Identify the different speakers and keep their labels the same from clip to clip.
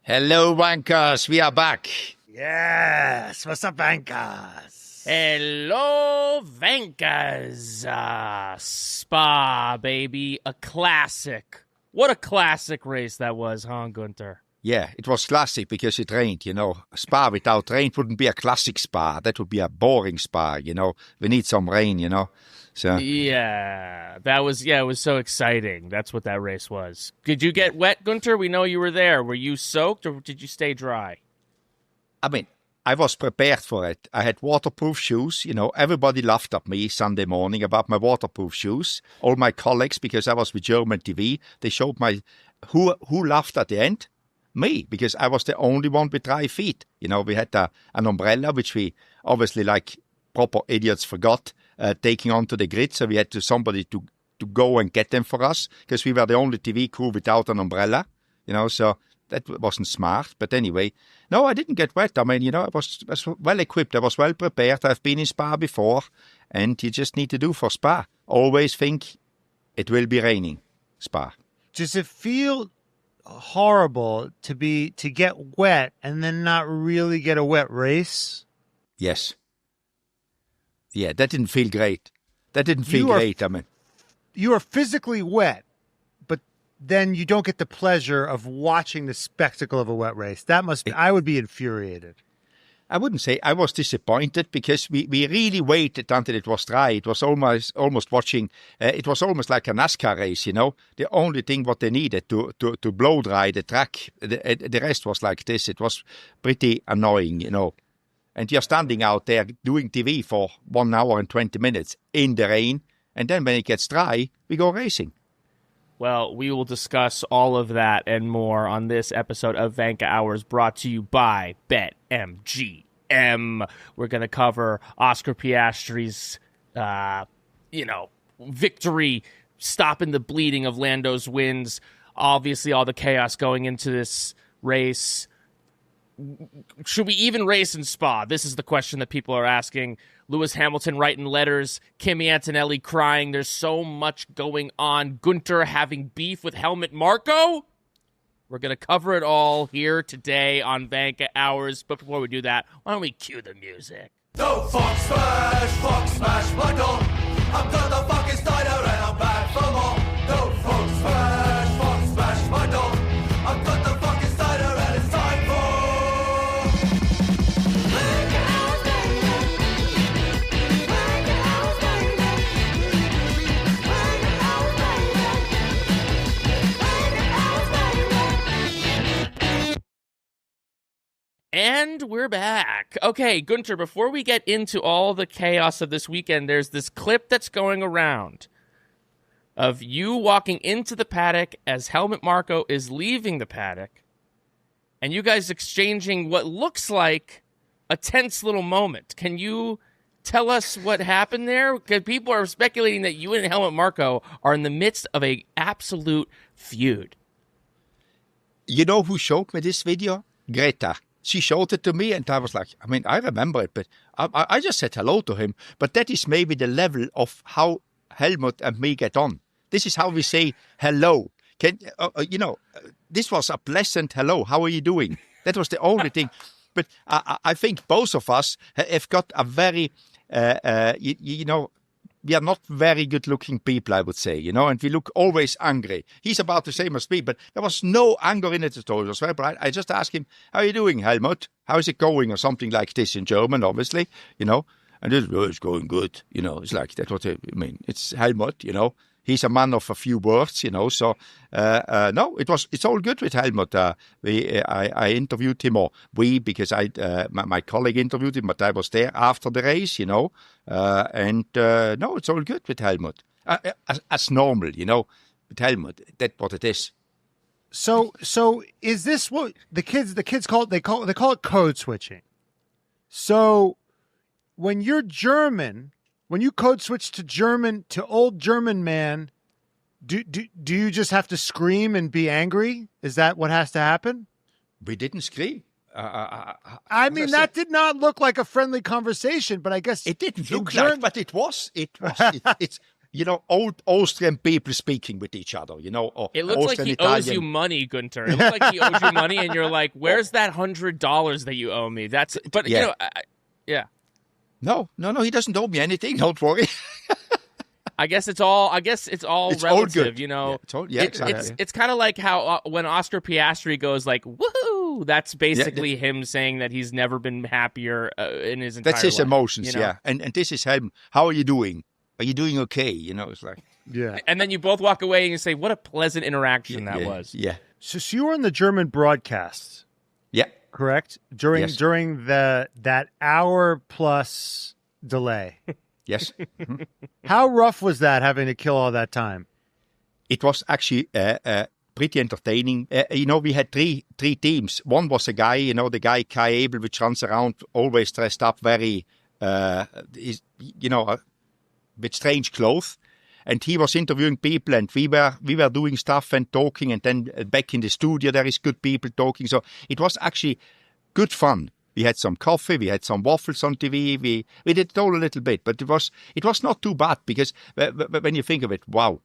Speaker 1: Hello, Wankers. We are back.
Speaker 2: Yes. What's up, Vankahs?
Speaker 3: Hello, Vankahs. Spa, baby. A classic. What a classic race that was, huh, Guenther?
Speaker 1: Yeah, it was classic because it rained, Spa without rain wouldn't be a classic Spa. That would be a boring Spa, We need some rain, So
Speaker 3: Yeah, it was so exciting. That's what that race was. Did you get wet, Guenther? We know you were there. Were you soaked or did you stay dry?
Speaker 1: I mean, I was prepared for it. I had waterproof shoes. Everybody laughed at me Sunday morning about my waterproof shoes. All my colleagues, because I was with German TV, they showed who laughed at the end? Me, because I was the only one with dry feet. We had an umbrella, which we obviously, like proper idiots, forgot taking onto the grid. So we had somebody to go and get them for us, because we were the only TV crew without an umbrella. So that wasn't smart. But anyway, no, I didn't get wet. I mean, I was well equipped. I was well prepared. I've been in Spa before. And you just need to do for Spa. Always think it will be raining, Spa.
Speaker 2: Does it feel horrible to get wet and then not really get a wet race?
Speaker 1: Yes. Yeah, that didn't feel great.
Speaker 2: You are physically wet, but then you don't get the pleasure of watching the spectacle of a wet race. That must be, I would be infuriated.
Speaker 1: I wouldn't say I was disappointed, because we really waited until it was dry. It was almost watching. It was almost like a NASCAR race, The only thing what they needed to blow dry the track, the rest was like this. It was pretty annoying, And you're standing out there doing TV for 1 hour and 20 minutes in the rain, and then when it gets dry, we go racing.
Speaker 3: Well, we will discuss all of that and more on this episode of Vankah Hours, brought to you by BetMGM. We're going to cover Oscar Piastri's, victory, stopping the bleeding of Lando's wins. Obviously, all the chaos going into this race. Should we even race in Spa? This is the question that people are asking. Lewis Hamilton writing letters, Kimi Antonelli crying. There's so much going on. Guenther having beef with Helmut Marko. We're going to cover it all here today on Vankah Hours. But before we do that, why don't we cue the music?
Speaker 4: No fuck smash, my dog. I'm got the fucking Steiner and I'm back for more. No fuck smash, my dog. I've got the fucking Steiner and it's time for
Speaker 3: And we're back. Okay, Guenther, before we get into all the chaos of this weekend, there's this clip that's going around of you walking into the paddock as Helmut Marko is leaving the paddock, and you guys exchanging what looks like a tense little moment. Can you tell us what happened there? Because people are speculating that you and Helmut Marko are in the midst of an absolute feud.
Speaker 1: You know who showed me this video? Greta. She showed it to me, and I was like, I remember it, but I just said hello to him. But that is maybe the level of how Helmut and me get on. This is how we say hello. This was a pleasant hello. How are you doing? That was the only thing. But I think both of us have got a very, we are not very good-looking people, I would say, and we look always angry. He's about the same as me, but there was no anger in it at all. It was very bright. I just asked him, how are you doing, Helmut? How is it going? Or something like this in German, obviously, And it's going good, It's like, that's what I mean. It's Helmut, He's a man of a few words, So, no, it's all good with Helmut. I interviewed him, because my colleague interviewed him, but I was there after the race, no, it's all good with Helmut. As normal, with Helmut. That's what it is.
Speaker 2: So is this what the kids call it? They call it code switching. So when you're German, when you code switch to German, to old German man, do you just have to scream and be angry? Is that what has to happen?
Speaker 1: We didn't scream.
Speaker 2: That did not look like a friendly conversation, but I guess
Speaker 1: it didn't look like, but it was. It's old Austrian people speaking with each other, or
Speaker 3: It looks like
Speaker 1: Austrian
Speaker 3: he
Speaker 1: Italian.
Speaker 3: owes you money, Guenther. It looks like he owes you money, and you're like, "Where's that $100 that you owe me?"
Speaker 1: Yeah.
Speaker 3: Yeah.
Speaker 1: No, he doesn't owe me anything. Don't worry.
Speaker 3: I guess it's all
Speaker 1: It's
Speaker 3: relative,
Speaker 1: all good.
Speaker 3: It's it's kind of like how when Oscar Piastri goes like woohoo, that's basically him saying that he's never been happier in his entire life.
Speaker 1: That's his emotions, And this is him. How are you doing? Are you doing okay? It's like
Speaker 3: And then you both walk away and you say, "What a pleasant interaction that was."
Speaker 1: Yeah.
Speaker 2: So you were in the German broadcast,
Speaker 1: Yeah.
Speaker 2: correct? During that hour plus delay.
Speaker 1: Yes.
Speaker 2: How rough was that, having to kill all that time?
Speaker 1: It was actually pretty entertaining. We had three teams. One was a guy, the guy Kai Abel, which runs around always dressed up very, with strange clothes. And he was interviewing people, and we were doing stuff and talking. And then back in the studio, there is good people talking. So it was actually good fun. We had some coffee, we had some waffles on TV, we did it all a little bit, but it was not too bad, because when you think of it, wow,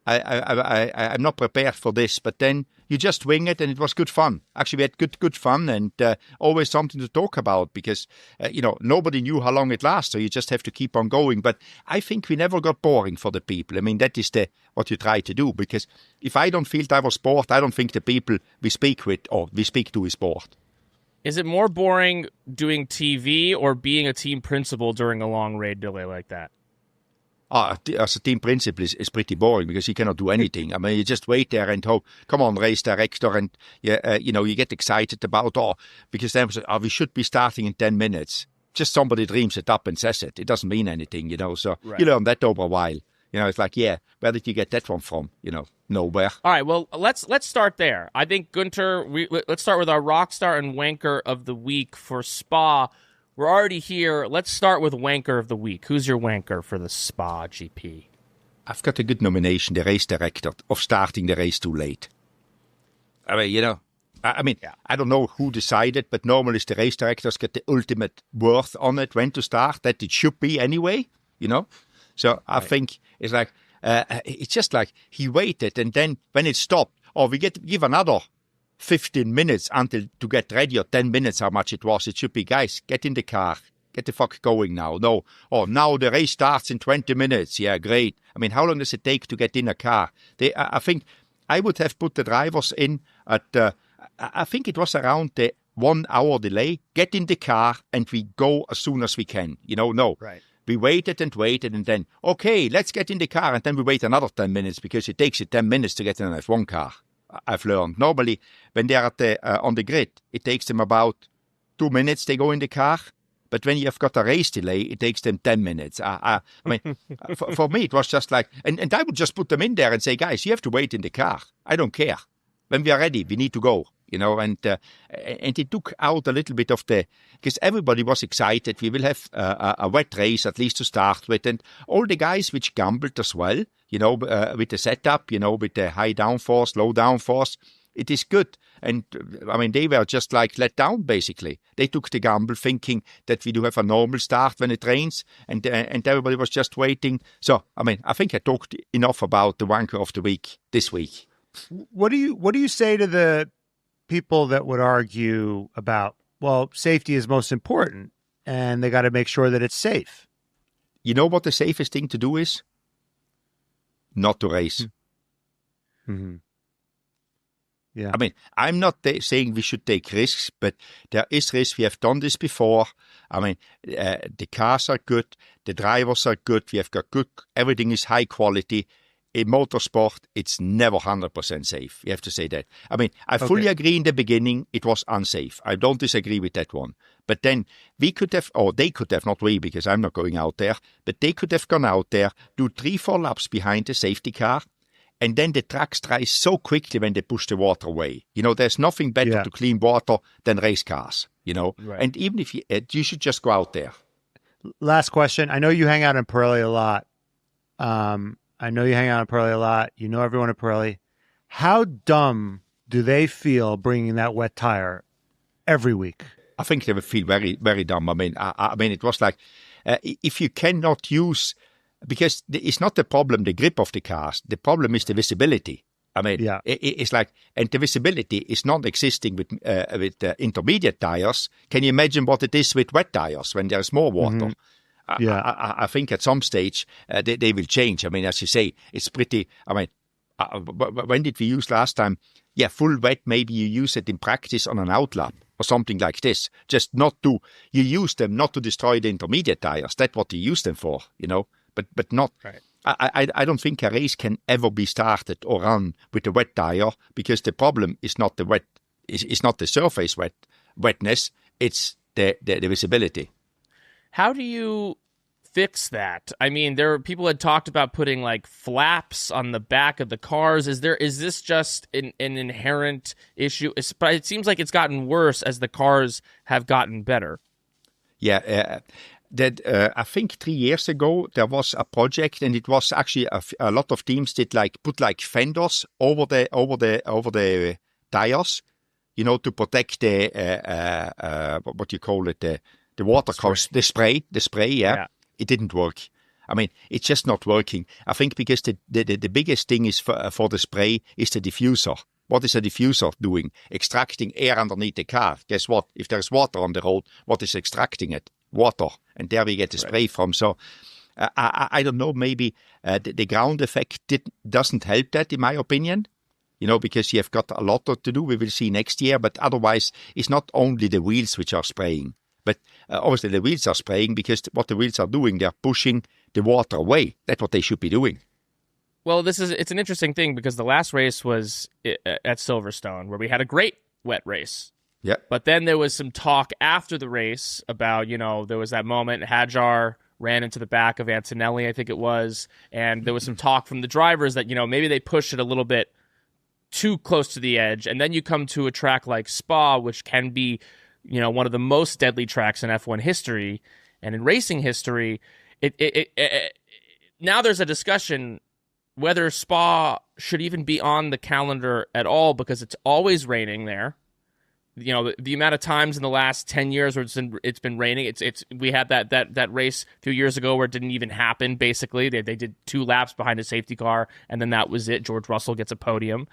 Speaker 1: I'm not prepared for this, but then you just wing it, and it was good fun. Actually, we had good fun, and always something to talk about, because nobody knew how long it lasts, so you just have to keep on going. But I think we never got boring for the people. I mean, that is what you try to do, because if I don't feel I was bored, I don't think the people we speak with or we speak to is bored.
Speaker 3: Is it more boring doing TV or being a team principal during a long raid delay like that?
Speaker 1: As a team principal is pretty boring, because you cannot do anything. I mean, you just wait there and hope, come on, race director, and you get excited about, because then we should be starting in 10 minutes. Just somebody dreams it up and says it. It doesn't mean anything, so
Speaker 3: right.
Speaker 1: You learn that over a while. It's like, where did you get that one from? Nowhere.
Speaker 3: All right, well, let's start there. I think, Guenther, let's start with our Rockstar and Wanker of the week for Spa. We're already here. Let's start with Wanker of the week. Who's your Wanker for the Spa GP?
Speaker 1: I've got a good nomination, the race director, of starting the race too late. I mean, I don't know who decided, but normally the race directors get the ultimate word on it, when to start, that it should be anyway, So I think it's like, it's just like he waited, and then when it stopped, we give another 15 minutes to get ready, or 10 minutes, how much it was. It should be, guys, get in the car. Get the fuck going now. No. Now the race starts in 20 minutes. Yeah, great. I mean, how long does it take to get in a car? I think I would have put the drivers in at, I think it was around the 1 hour delay. Get in the car and we go as soon as we can. No.
Speaker 2: Right.
Speaker 1: We waited, and then, okay, let's get in the car, and then we wait another 10 minutes, because it takes you 10 minutes to get in an F1 car. I've learned. Normally, when they are on the grid, it takes them about 2 minutes, they go in the car. But when you have got a race delay, it takes them 10 minutes. I mean, for me, it was just like, and I would just put them in there and say, guys, you have to wait in the car. I don't care. When we are ready, we need to go. And it took out a little bit of because everybody was excited. We will have a wet race, at least to start with. And all the guys which gambled as well, with the setup, with the high downforce, low downforce, it is good. And I mean, they were just like let down, basically. They took the gamble thinking that we do have a normal start when it rains, and everybody was just waiting. So, I mean, I think I talked enough about the Wanker of the week this week.
Speaker 2: What do you say to the people that would argue about, well, safety is most important and they got to make sure that it's safe?
Speaker 1: You know what the safest thing to do is? Not to race.
Speaker 2: Mm-hmm. Yeah.
Speaker 1: I mean, I'm not saying we should take risks, but there is risk. We have done this before. I mean, the cars are good. The drivers are good. We have got good. Everything is high quality. In motorsport, it's never 100% safe. You have to say that. I mean, I fully agree in the beginning it was unsafe. I don't disagree with that one. But then we could have, or they could have, not we, because I'm not going out there, but they could have gone out there, do 3-4 laps behind the safety car, and then the tracks dry so quickly when they push the water away. There's nothing better to clean water than race cars,
Speaker 3: Right.
Speaker 1: And even if you should just go out there.
Speaker 2: Last question. I know you hang out in Pirelli a lot. You know everyone at Pirelli. How dumb do they feel bringing that wet tire every week?
Speaker 1: I think they would feel very, very dumb. I mean, it was like, if you cannot use because it's not the problem, the grip of the cars. The problem is the visibility. I mean, it's like, and the visibility is not existing with intermediate tires. Can you imagine what it is with wet tires when there's more water? I think at some stage they will change. I mean, as you say, it's pretty. I mean, when did we use last time? Yeah, full wet. Maybe you use it in practice on an outlap or something like this. Just not to you use them not to destroy the intermediate tires. That's what you use them for, But not.
Speaker 3: Right.
Speaker 1: I don't think a race can ever be started or run with a wet tire, because the problem is not the wet, is not the surface wetness. It's the visibility.
Speaker 3: How do you fix that? I mean, people had talked about putting like flaps on the back of the cars. Is this just an inherent issue? But it seems like it's gotten worse as the cars have gotten better.
Speaker 1: Yeah. I think 3 years ago there was a project, and it was actually a lot of teams did put fenders over the tires, to protect the what you call it, the water course, the spray. Yeah. It didn't work. I mean, it's just not working. I think because the biggest thing is for the spray is the diffuser. What is a diffuser doing? Extracting air underneath the car. Guess what? If there's water on the road, what is extracting it? Water. And there we get the spray from. So I don't know, maybe the ground effect doesn't help that, in my opinion. Because you've got a lot to do. We will see next year. But otherwise, it's not only the wheels which are spraying. But obviously the wheels are spraying because what the wheels are doing, they're pushing the water away. That's what they should be doing.
Speaker 3: Well, it's an interesting thing because the last race was at Silverstone, where we had a great wet race.
Speaker 1: Yeah.
Speaker 3: But then there was some talk after the race about, there was that moment Hadjar ran into the back of Antonelli, I think it was, and there was some talk from the drivers that, maybe they pushed it a little bit too close to the edge. And then you come to a track like Spa, which can be, one of the most deadly tracks in F1 history and in racing history. Now there's a discussion whether Spa should even be on the calendar at all, because it's always raining there. The amount of times in the last 10 years where it's been raining, we had that race a few years ago where it didn't even happen. Basically, they did 2 laps behind a safety car, and then that was it. George Russell gets a podium.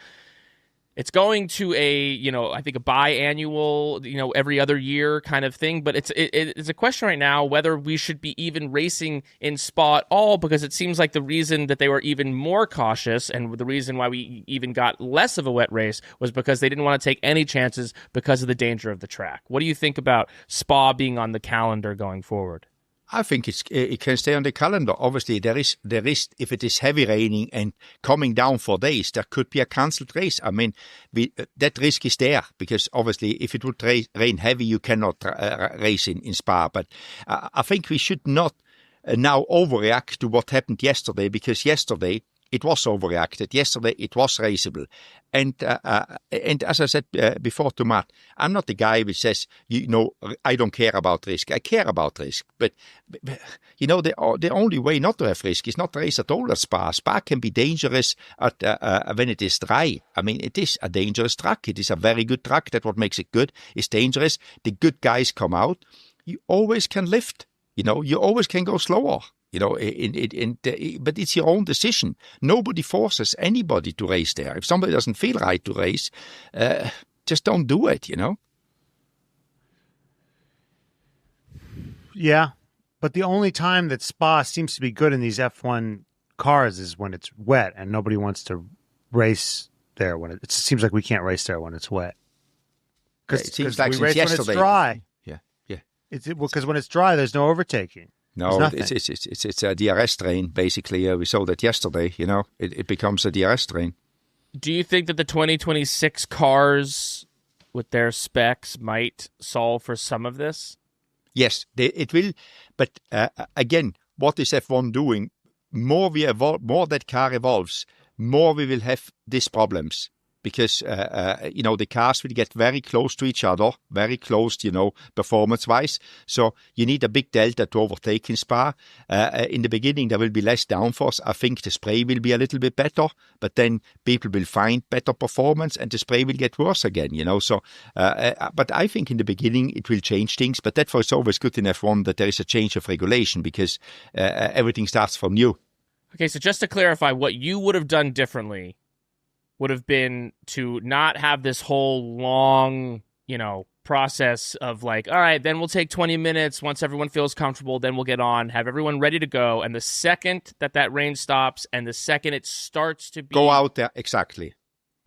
Speaker 3: It's going to I think a biannual, every other year kind of thing. But it's a question right now whether we should be even racing in Spa at all, because it seems like the reason that they were even more cautious and the reason why we even got less of a wet race was because they didn't want to take any chances because of the danger of the track. What do you think about Spa being on the calendar going forward?
Speaker 1: I think it can stay on the calendar. Obviously, there is if it is heavy raining and coming down for days, there could be a cancelled race. I mean, that risk is there because obviously, if it would rain heavy, you cannot race in Spa. But I think we should not now overreact to what happened yesterday, because yesterday it was overreacted. Yesterday it was raceable. And as I said before to Matt, I'm not the guy who says, I don't care about risk. I care about risk. But the only way not to have risk is not to race at all at Spa. Spa can be dangerous when it is dry. I mean, it is a dangerous track. It is a very good track. That's what makes it good. It's dangerous. The good guys come out. You always can lift. You always can go slower. But it's your own decision. Nobody forces anybody to race there. If somebody doesn't feel right to race, just don't do it,
Speaker 2: Yeah, but the only time that Spa seems to be good in these F1 cars is when it's wet, and nobody wants to race there when it seems like we can't race there when it's wet.
Speaker 1: Because it seems like
Speaker 2: we race
Speaker 1: yesterday.
Speaker 2: When it's dry.
Speaker 1: Yeah.
Speaker 2: Because when it's dry, there's no overtaking.
Speaker 1: No, it's a DRS train, basically. We saw that yesterday, It becomes a DRS train.
Speaker 3: Do you think that the 2026 cars with their specs might solve for some of this?
Speaker 1: Yes, it will. But again, what is F1 doing? More that car evolves, more we will have these problems. because, the cars will get very close to each other, very close, performance-wise. So you need a big delta to overtake in Spa. In the beginning, there will be less downforce. I think the spray will be a little bit better, but then people will find better performance and the spray will get worse again, So, but I think in the beginning it will change things. But that's why it's always good in F1 that there is a change of regulation, because everything starts from new.
Speaker 3: Okay, so just to clarify, what you would have done differently would have been to not have this whole long, process of like, all right, then we'll take 20 minutes. Once everyone feels comfortable, then we'll get on, have everyone ready to go. And the second that rain stops and the second it starts to be...
Speaker 1: Go out there, exactly.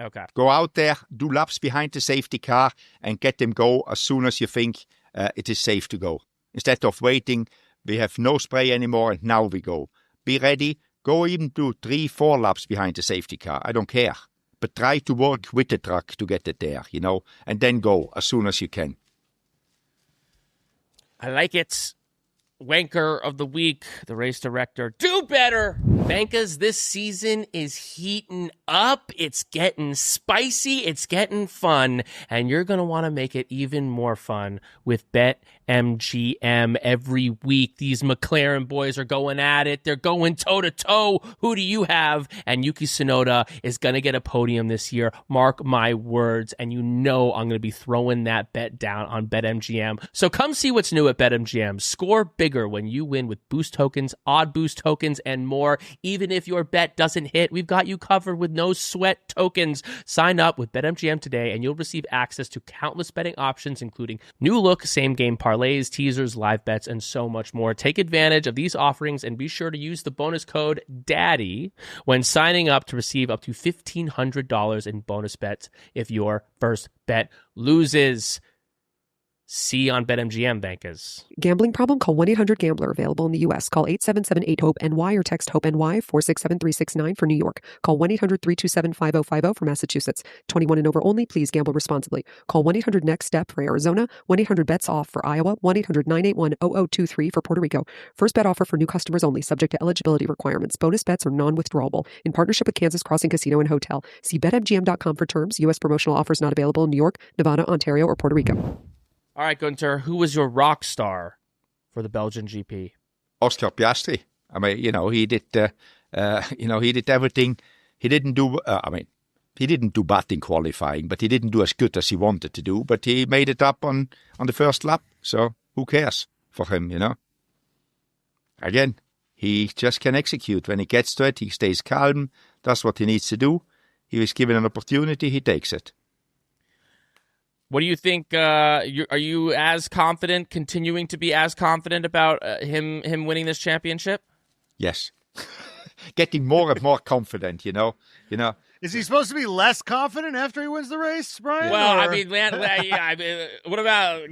Speaker 3: Okay.
Speaker 1: Go out there, do laps behind the safety car and get them go as soon as you think it is safe to go. Instead of waiting, we have no spray anymore and now we go. Be ready. Go even do 3-4 laps behind the safety car. I don't care. But try to work with the truck to get it there, and then go as soon as you can.
Speaker 3: I like it. Wanker of the week, the race director. Do better. Vankah's this season is heating up. It's getting spicy. It's getting fun. And you're going to want to make it even more fun with BetMGM every week. These McLaren boys are going at it. They're going toe-to-toe. Who do you have? And Yuki Tsunoda is going to get a podium this year. Mark my words. And I'm going to be throwing that bet down on BetMGM. So come see what's new at BetMGM. Score bigger when you win with boost tokens, odd boost tokens, and more. Even if your bet doesn't hit, we've got you covered with no sweat tokens. Sign up with BetMGM today and you'll receive access to countless betting options, including new look, same game parlays, teasers, live bets, and so much more. Take advantage of these offerings and be sure to use the bonus code DADDY when signing up to receive up to $1,500 in bonus bets if your first bet loses. See on BetMGM, Vankahs.
Speaker 5: Gambling problem? Call 1-800-GAMBLER. Available in the U.S. Call 877-8-HOPE-NY or text HOPE-NY 467-369 for New York. Call 1-800-327-5050 for Massachusetts. 21 and over only. Please gamble responsibly. Call 1-800-NEXT-STEP for Arizona. 1-800-BETS-OFF for Iowa. 1-800-981-0023 for Puerto Rico. First bet offer for new customers only. Subject to eligibility requirements. Bonus bets are non-withdrawable. In partnership with Kansas Crossing Casino and Hotel. See BetMGM.com for terms. U.S. promotional offers not available in New York, Nevada, Ontario, or Puerto Rico.
Speaker 3: All right, Guenther, who was your rock star for the Belgian GP?
Speaker 1: Oscar Piastri. I mean, he did, he did everything. He didn't do, he didn't do bad in qualifying, but he didn't do as good as he wanted to do. But he made it up on the first lap. So who cares for him, Again, he just can execute. When he gets to it, he stays calm. That's what he needs to do. He was given an opportunity. He takes it.
Speaker 3: What do you think? Are you as confident, continuing to be as confident about him winning this championship?
Speaker 1: Yes, getting more and more confident.
Speaker 2: Is he supposed to be less confident after he wins the race, Brian?
Speaker 3: Well,
Speaker 2: or?
Speaker 3: I mean, what about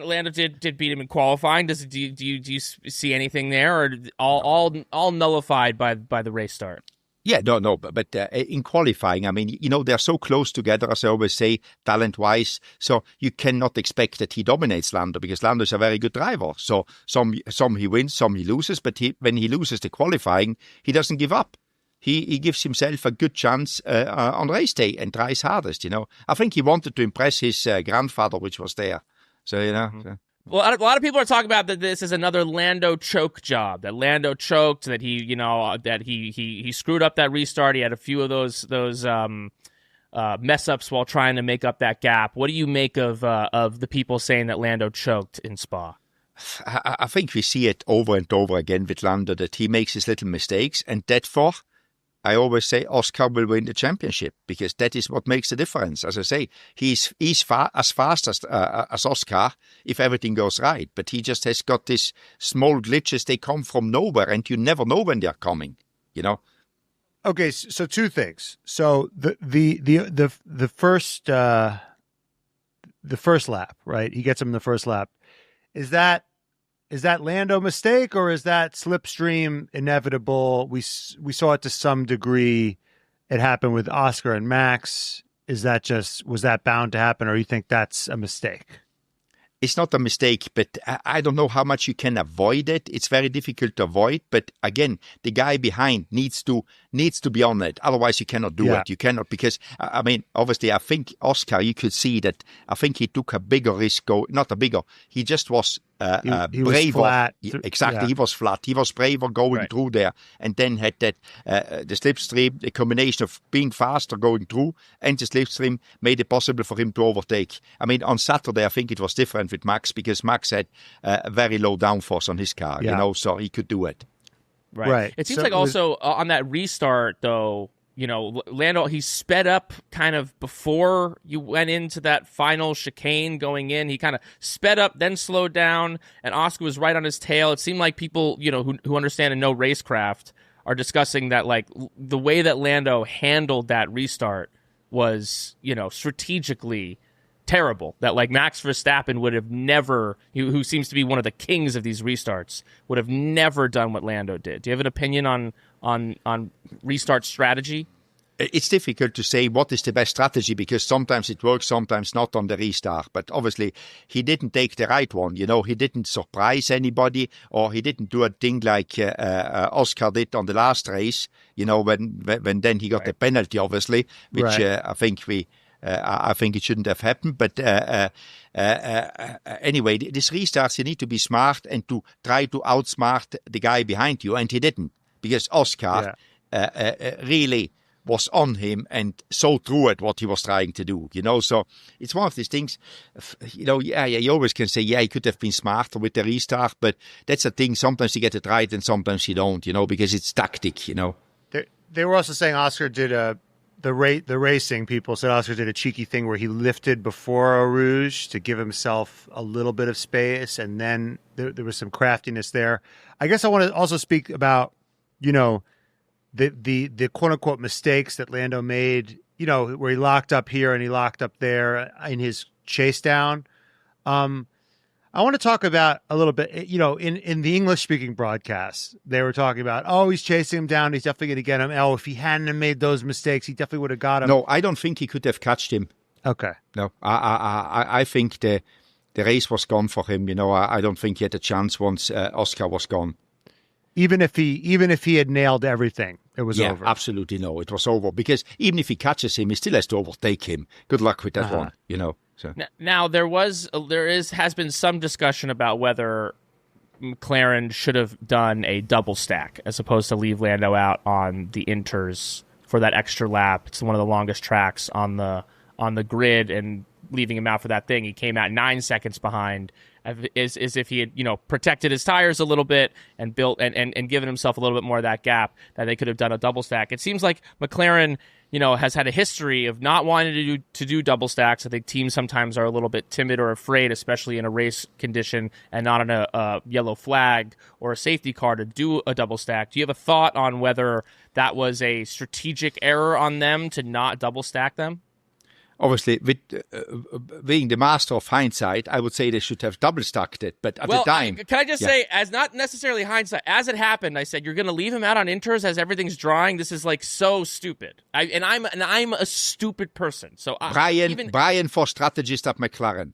Speaker 3: Lando did beat him in qualifying? Do you see anything there, or all nullified by the race start?
Speaker 1: Yeah, no, but in qualifying, I mean, they're so close together, as I always say, talent-wise. So you cannot expect that he dominates Lando, because Lando is a very good driver. So some he wins, some he loses. But when he loses the qualifying, he doesn't give up. He gives himself a good chance on race day and tries hardest. I think he wanted to impress his grandfather, which was there. So
Speaker 3: Mm-hmm.
Speaker 1: So.
Speaker 3: Well, a lot of people are talking about that this is another Lando choke job. That Lando choked. That he screwed up that restart. He had a few of those mess ups while trying to make up that gap. What do you make of the people saying that Lando choked in Spa?
Speaker 1: I think we see it over and over again with Lando, that he makes his little mistakes, and therefore I always say Oscar will win the championship, because that is what makes the difference. As I say, he's as fast as Oscar if everything goes right, but he just has got these small glitches. They come from nowhere, and you never know when they're coming.
Speaker 2: Okay, so two things. So the first lap, right? He gets him in the first lap. Is that Lando mistake, or is that slipstream inevitable? We saw it to some degree. It happened with Oscar and Max. Was that bound to happen, or you think that's a mistake?
Speaker 1: it's not a mistake, but I don't know how much you can avoid it. It's very difficult to avoid. But again, the guy behind needs to be on it. Otherwise, you cannot do it. You cannot, because I mean, obviously, I think Oscar, you could see that. I think he took a bigger risk. He just was
Speaker 2: he
Speaker 1: braver.
Speaker 2: was flat.
Speaker 1: Exactly,
Speaker 2: Yeah.
Speaker 1: he was flat. He was braver going through there, and then had that the slipstream, the combination of being faster going through and the slipstream made it possible for him to overtake. I mean, on Saturday, I think it was different with Max because Max had a very low downforce on his car, so he could do it.
Speaker 3: Right. It seems also on that restart, though, Lando, he sped up kind of before you went into that final chicane going in. He kind of sped up, then slowed down, and Oscar was right on his tail. It seemed like people, who understand and know racecraft are discussing that, like, the way that Lando handled that restart was, strategically terrible. That, like, Max Verstappen would have never, who seems to be one of the kings of these restarts, would have never done what Lando did. Do you have an opinion on restart strategy?
Speaker 1: It's difficult to say what is the best strategy because sometimes it works, sometimes not on the restart. But obviously, he didn't take the right one. He didn't surprise anybody, or he didn't do a thing like Oscar did on the last race. When then he got the penalty, obviously, which I think it shouldn't have happened. But anyway, these restarts, you need to be smart and to try to outsmart the guy behind you, and he didn't because Oscar really was on him and saw through it what he was trying to do, So it's one of these things, you always can say, he could have been smarter with the restart, but that's a thing. Sometimes you get it right and sometimes you don't, because it's tactic,
Speaker 2: They were also saying Oscar did the racing people said Oscar did a cheeky thing where he lifted before Eau Rouge to give himself a little bit of space, and then there was some craftiness there. I guess I want to also speak about, the quote unquote mistakes that Lando made, where he locked up here and he locked up there in his chase down. I want to talk about a little bit, in the English speaking broadcasts, they were talking about, he's chasing him down. He's definitely going to get him. If he hadn't have made those mistakes, he definitely would have got him.
Speaker 1: No, I don't think he could have catched him.
Speaker 2: Okay.
Speaker 1: No, I think the race was gone for him. I don't think he had a chance once Oscar was gone.
Speaker 2: Even if he had nailed everything, it was over.
Speaker 1: Absolutely no, it was over because even if he catches him, he still has to overtake him. Good luck with that one, So.
Speaker 3: Now has been some discussion about whether McLaren should have done a double stack as opposed to leave Lando out on the inters for that extra lap. It's one of the longest tracks on the grid, and leaving him out for that thing, he came out 9 seconds behind. As if he had, protected his tires a little bit and built and given himself a little bit more of that gap, that they could have done a double stack. It seems like McLaren, has had a history of not wanting to do double stacks. I think teams sometimes are a little bit timid or afraid, especially in a race condition and not on a yellow flag or a safety car, to do a double stack. Do you have a thought on whether that was a strategic error on them to not double stack them?
Speaker 1: Obviously, with being the master of hindsight, I would say they should have double stacked it. But at the time,
Speaker 3: can I just say, as not necessarily hindsight, as it happened, I said you're going to leave him out on inters as everything's drying. This is like so stupid. I'm a stupid person. So
Speaker 1: Brian for strategist at McLaren.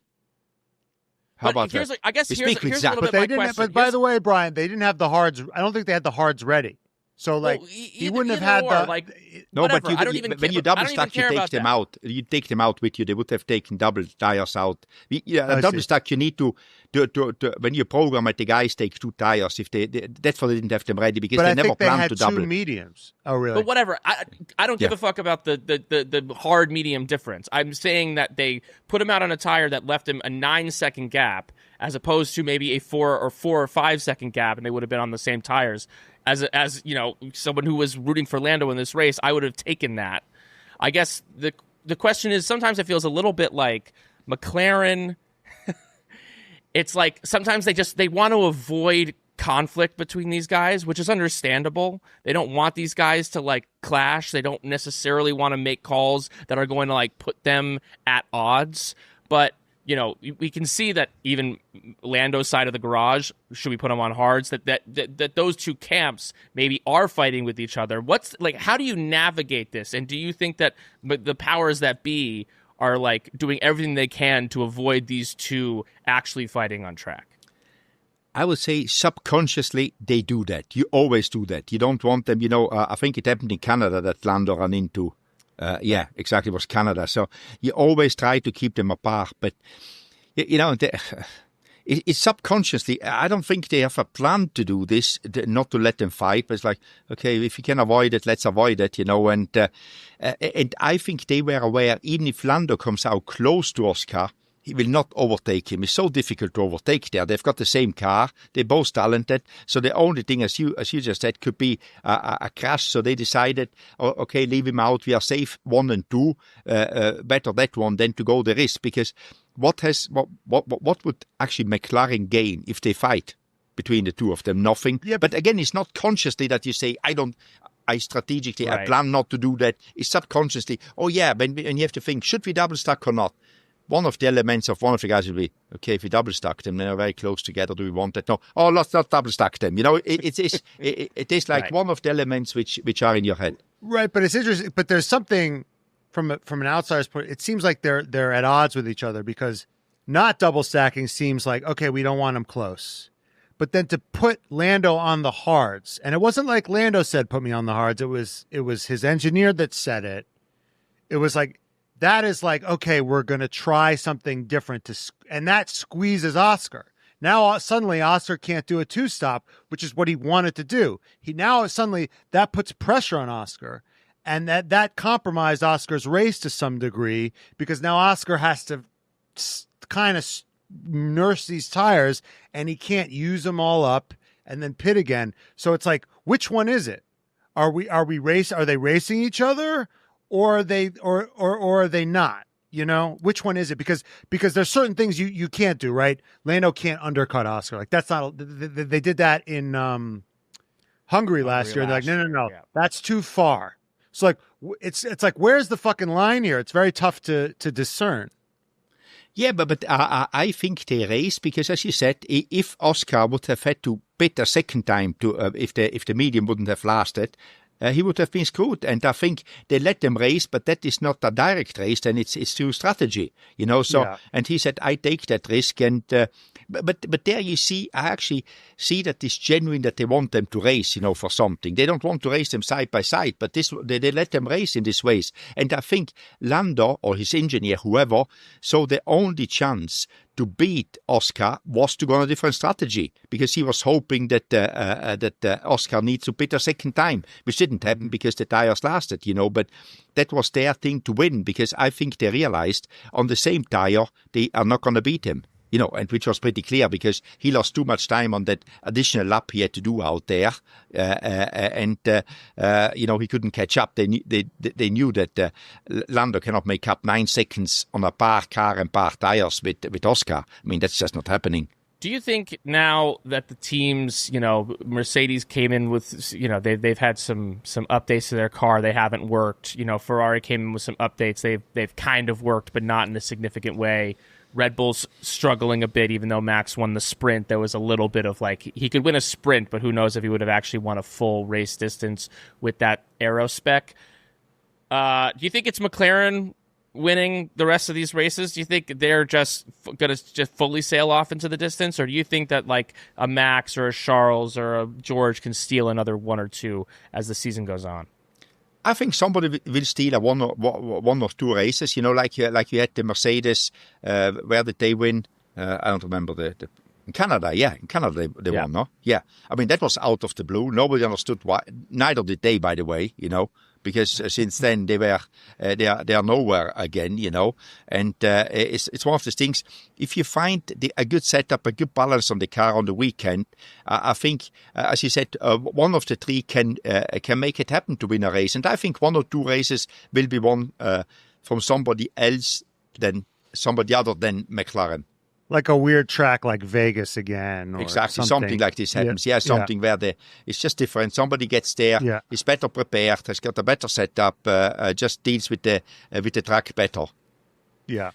Speaker 1: How about that?
Speaker 3: Here's a little bit my question.
Speaker 2: But by the way, Brian, they didn't have the hards. I don't think they had the hards ready. So, he wouldn't have had
Speaker 1: No, but when you double stack, you take them out. You take them out with you. They would have taken double tires out. Double stack, you need to when you program it, the guys take 2 tires. That's why they didn't have them ready because they never planned to double.
Speaker 2: But I think they had 2 mediums. Oh, really?
Speaker 3: But whatever. I don't give a fuck about the hard medium difference. I'm saying that they put him out on a tire that left him a 9-second gap, as opposed to maybe a 4 or 5 second gap, and they would have been on the same tires. As someone who was rooting for Lando in this race, I would have taken that. I guess the question is, sometimes it feels a little bit like McLaren. It's like sometimes they want to avoid conflict between these guys, which is understandable. They don't want these guys to clash. They don't necessarily want to make calls that are going to put them at odds. But we can see that even Lando's side of the garage, should we put him on hards, that those two camps maybe are fighting with each other. How do you navigate this? And do you think that the powers that be are like doing everything they can to avoid these two actually fighting on track?
Speaker 1: I would say subconsciously they do that. You always do that. You don't want them, I think it happened in Canada that Lando ran into. Exactly, it was Canada. So you always try to keep them apart. But, it's subconsciously. I don't think they have a plan to do this, not to let them fight. But it's like, okay, if you can avoid it, let's avoid it, And I think they were aware, even if Lando comes out close to Oscar, he will not overtake him. It's so difficult to overtake there. They've got the same car. They're both talented. So the only thing, as you just said, could be a crash. So they decided, okay, leave him out. We are safe 1 and 2. Better that one than to go the risk. Because what would actually McLaren gain if they fight between the two of them? Nothing. Yeah, but again, it's not consciously that you say, I strategically, I plan not to do that. It's subconsciously, when you have to think, should we double stack or not? One of the elements of one of the guys will be, okay, if we double stack them, they're very close together. Do we want that? No. Oh, let's not double stack them. It is like one of the elements which are in your head.
Speaker 2: Right, but it's interesting. But there's something from an outsider's point. It seems like they're at odds with each other because not double stacking seems like, okay, we don't want them close. But then to put Lando on the hards, and it wasn't like Lando said, put me on the hards. It was his engineer that said it. It was like, that is like, okay, we're going to try something different and that squeezes Oscar. Now suddenly Oscar can't do a 2-stop, which is what he wanted to do. Suddenly that puts pressure on Oscar, and that compromised Oscar's race to some degree because now Oscar has to kind of nurse these tires and he can't use them all up and then pit again. So it's like, which one is it? Are they racing each other? Or are they not? Which one is it? Because there's certain things you can't do, right? Lando can't undercut Oscar. Like that's not. They did that in Hungary last year. They're like, no, that's too far. So like it's like where's the fucking line here? It's very tough to discern.
Speaker 1: Yeah, but I think they race because, as you said, if Oscar would have had to pit a second time if the medium wouldn't have lasted. He would have been screwed, and I think they let them race, but that is not a direct race, then it's through strategy, So, and he said, I take that risk, and but there you see, I actually see that it's genuine that they want them to race, for something. They don't want to race them side by side, but they let them race in this ways, and I think Lando or his engineer, whoever, saw the only chance to beat Oscar was to go on a different strategy because he was hoping that Oscar needs to pit a second time, which didn't happen because the tires lasted, but that was their thing to win because I think they realized on the same tire they are not going to beat him. And which was pretty clear because he lost too much time on that additional lap he had to do out there, and he couldn't catch up. They knew that Lando cannot make up 9 seconds on a par car and par tires with Oscar. I mean, that's just not happening.
Speaker 3: Do you think now that the teams, Mercedes came in with, they've had some updates to their car, they haven't worked. Ferrari came in with some updates, they've kind of worked, but not in a significant way. Red Bull's struggling a bit, even though Max won the sprint. There was a little bit of he could win a sprint, but who knows if he would have actually won a full race distance with that aero spec. Do you think it's McLaren winning the rest of these races? Do you think they're just going to just fully sail off into the distance? Or do you think that a Max or a Charles or a George can steal another 1 or 2 as the season goes on?
Speaker 1: I think somebody will steal one or two races. Like you had the Mercedes. Where did they win? I don't remember in Canada. Yeah, in Canada they won. No, yeah. I mean that was out of the blue. Nobody understood why. Neither did they, by the way. Because since then they are nowhere again. And it's one of the things. If you find a good setup, a good balance on the car on the weekend, I think, as you said, one of the 3 can make it happen to win a race. And I think 1 or 2 races will be won from somebody else than somebody other than McLaren.
Speaker 2: Like a weird track like Vegas again. Or
Speaker 1: exactly, something like this happens. Yeah, where it's just different. Somebody gets there, is better prepared, has got a better setup, just deals with the track better.
Speaker 2: Yeah.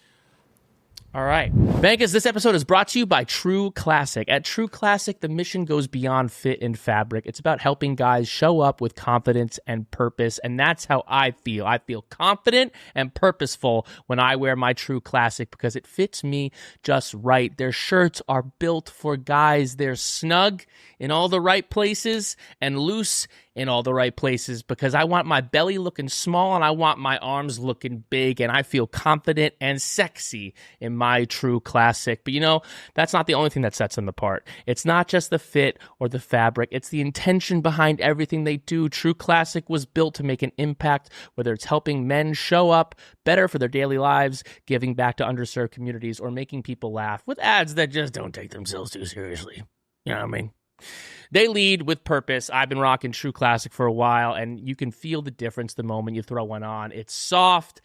Speaker 3: All right. Vegas, this episode is brought to you by True Classic. At True Classic, the mission goes beyond fit and fabric. It's about helping guys show up with confidence and purpose, and that's how I feel. I feel confident and purposeful when I wear my True Classic because it fits me just right. Their shirts are built for guys. They're snug in all the right places and loose in all the right places because I want my belly looking small and I want my arms looking big, and I feel confident and sexy in my True Classic. But you know, that's not the only thing that sets them apart. It's not just the fit or the fabric. It's the intention behind everything they do. True Classic was built to make an impact, whether it's helping men show up better for their daily lives, giving back to underserved communities, or making people laugh with ads that just don't take themselves too seriously. You know what I mean? They lead with purpose. I've been rocking True Classic for a while, and you can feel the difference the moment you throw one on. It's soft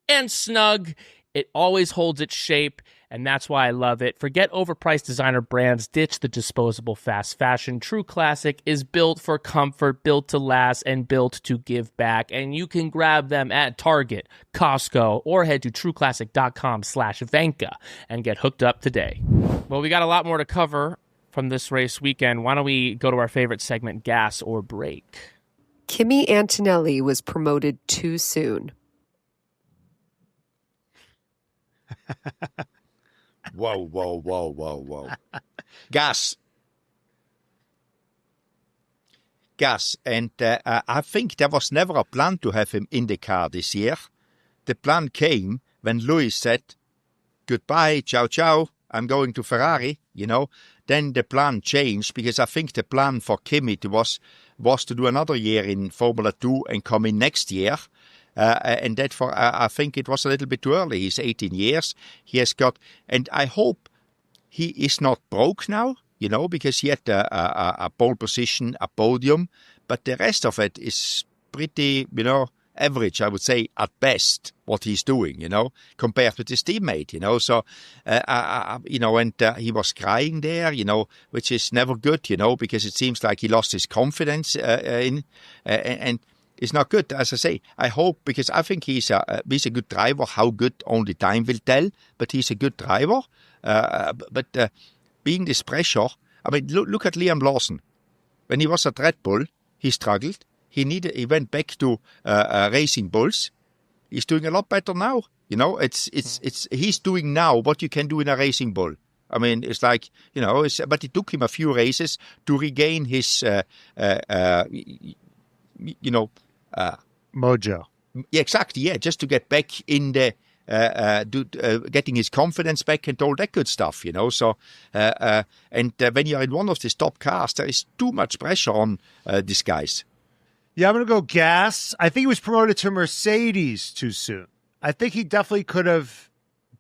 Speaker 3: and snug. It always holds its shape, and that's why I love it. Forget overpriced designer brands. Ditch the disposable fast fashion. True Classic is built for comfort, built to last, and built to give back. And you can grab them at Target, Costco, or head to trueclassic.com/Vankah and get hooked up today. Well, we got a lot more to cover from this race weekend. Why don't we go to our favorite segment, Gas or Break?
Speaker 5: Kimi Antonelli was promoted too soon.
Speaker 1: Whoa. Gas. And I think there was never a plan to have him in the car this year. The plan came when Lewis said, goodbye, ciao, I'm going to Ferrari, you know. Then the plan changed because I think the plan for Kimi was to do another year in Formula 2 and come in next year. And therefore, I think it was a little bit too early. He's 18 years. He has got, and I hope he is not broke now, you know, because he had a pole position, a podium, but the rest of it is pretty, you know, average, I would say, at best, what he's doing, you know, compared with his teammate, you know. So, you know, and he was crying there, you know, which is never good, you know, because it seems like he lost his confidence and it's not good, as I say. I hope, because I think he's a good driver. How good, only time will tell, but he's a good driver. But being this pressure, I mean, look at Liam Lawson. When he was at Red Bull, he struggled. He went back to Racing Bulls. He's doing a lot better now. You know, he's doing now what you can do in a Racing Bull. I mean, it's like, you know, but it took him a few races to regain his, you know,
Speaker 2: mojo.
Speaker 1: Yeah, exactly. Yeah, just to get back in the getting his confidence back and all that good stuff, you know. So, and when you're in one of these top cars, there is too much pressure on these guys.
Speaker 2: Yeah, I'm going to go Gas. I think he was promoted to Mercedes too soon. I think he definitely could have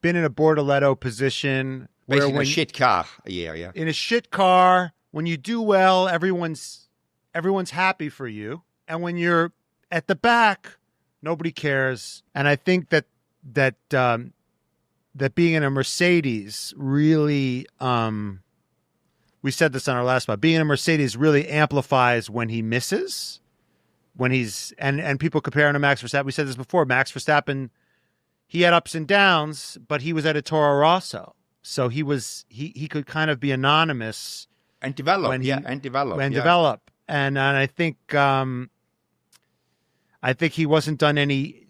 Speaker 2: been in a Bortoletto position.
Speaker 1: Basically in a shit car a year, yeah.
Speaker 2: In a shit car, when you do well, everyone's happy for you. And when you're at the back, nobody cares. And I think that being in a Mercedes really, we said this on our last spot, being in a Mercedes really amplifies when he misses. When he's and people compare him to Max Verstappen. We said this before. Max Verstappen, he had ups and downs, but he was at a Toro Rosso, so he could kind of be anonymous
Speaker 1: and develop.
Speaker 2: Develop. And I think he wasn't done any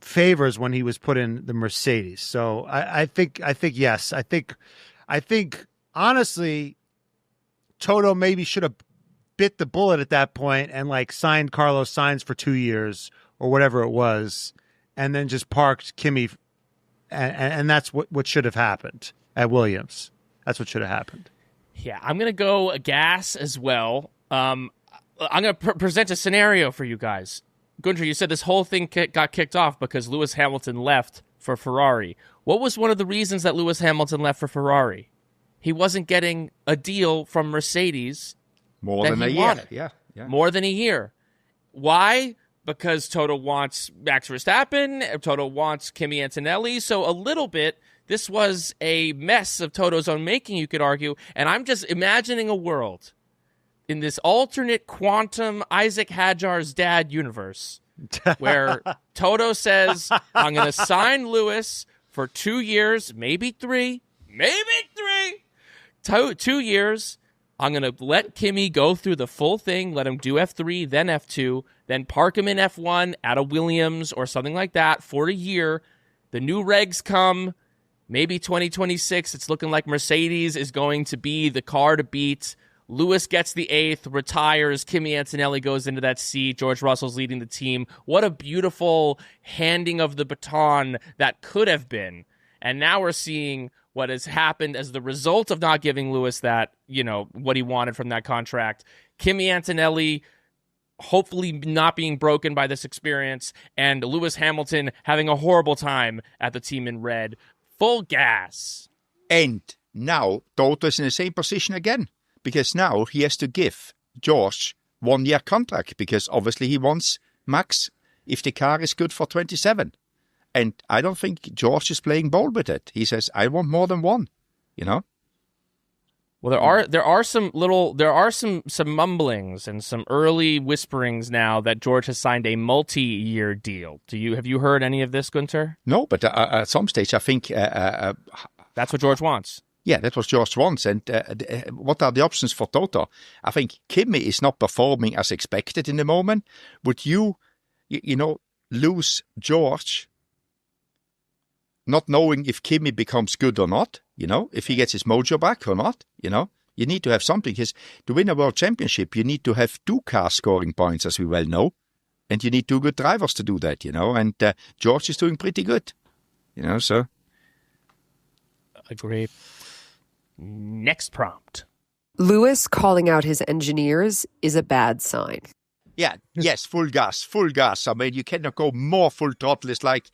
Speaker 2: favors when he was put in the Mercedes. So I think yes. I think honestly, Toto maybe should have bit the bullet at that point and like signed Carlos Sainz for 2 years or whatever it was, and then just parked Kimi, and that's what should have happened at Williams. That's what should have happened.
Speaker 3: Yeah, I'm gonna go Gas as well. I'm gonna present a scenario for you guys. Guenther, you said this whole thing got kicked off because Lewis Hamilton left for Ferrari. What was one of the reasons that Lewis Hamilton left for Ferrari? He wasn't getting a deal from Mercedes.
Speaker 1: More than a year. Yeah.
Speaker 3: More than a year. Why? Because Toto wants Max Verstappen. Toto wants Kimi Antonelli. So a little bit, this was a mess of Toto's own making, you could argue. And I'm just imagining a world in this alternate quantum Isaac Hadjar's dad universe where Toto says, I'm going to sign Lewis for 2 years, maybe 3, 2 years. I'm going to let Kimi go through the full thing, let him do F3, then F2, then park him in F1 at a Williams or something like that for a year. The new regs come, maybe 2026. It's looking like Mercedes is going to be the car to beat. Lewis gets the 8th, retires. Kimi Antonelli goes into that seat. George Russell's leading the team. What a beautiful handing of the baton that could have been. And now we're seeing what has happened as the result of not giving Lewis that, what he wanted from that contract. Kimi Antonelli hopefully not being broken by this experience, and Lewis Hamilton having a horrible time at the team in red. Full gas.
Speaker 1: And now Toto is in the same position again, because now he has to give George 1-year contract, because obviously he wants Max if the car is good for 27. And I don't think George is playing ball with it. He says, I want more than one, Well,
Speaker 3: there are some mumblings and some early whisperings now that George has signed a multi-year deal. Have you heard any of this, Guenther?
Speaker 1: No, but at some stage I think
Speaker 3: that's what George wants.
Speaker 1: Yeah, that was George wants. And what are the options for Toto? I think Kimi is not performing as expected in the moment. Would you lose George, not knowing if Kimi becomes good or not, if he gets his mojo back or not, you need to have something. Because to win a world championship, you need to have 2 cars scoring points, as we well know, and you need 2 good drivers to do that, and George is doing pretty good, so.
Speaker 3: Agree. Next prompt.
Speaker 5: Lewis calling out his engineers is a bad sign.
Speaker 1: Yeah, yes, full gas. I mean, you cannot go more full throttle. It's like,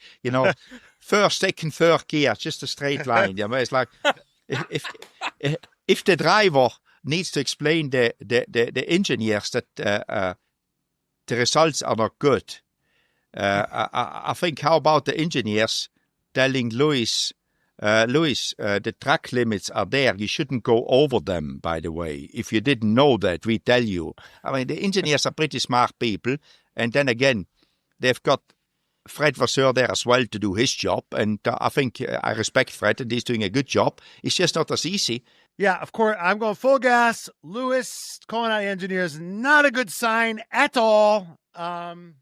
Speaker 1: first, second, third gear, just a straight line. It's like if the driver needs to explain the engineers that the results are not good, I think, how about the engineers telling Lewis, the track limits are there. You shouldn't go over them, by the way. If you didn't know that, we tell you. I mean, the engineers are pretty smart people. And then again, they've got Fred Vasseur there as well to do his job. And I think I respect Fred, and he's doing a good job. It's just not as easy.
Speaker 2: Yeah, of course. I'm going full gas. Lewis calling out engineers, not a good sign at all. It's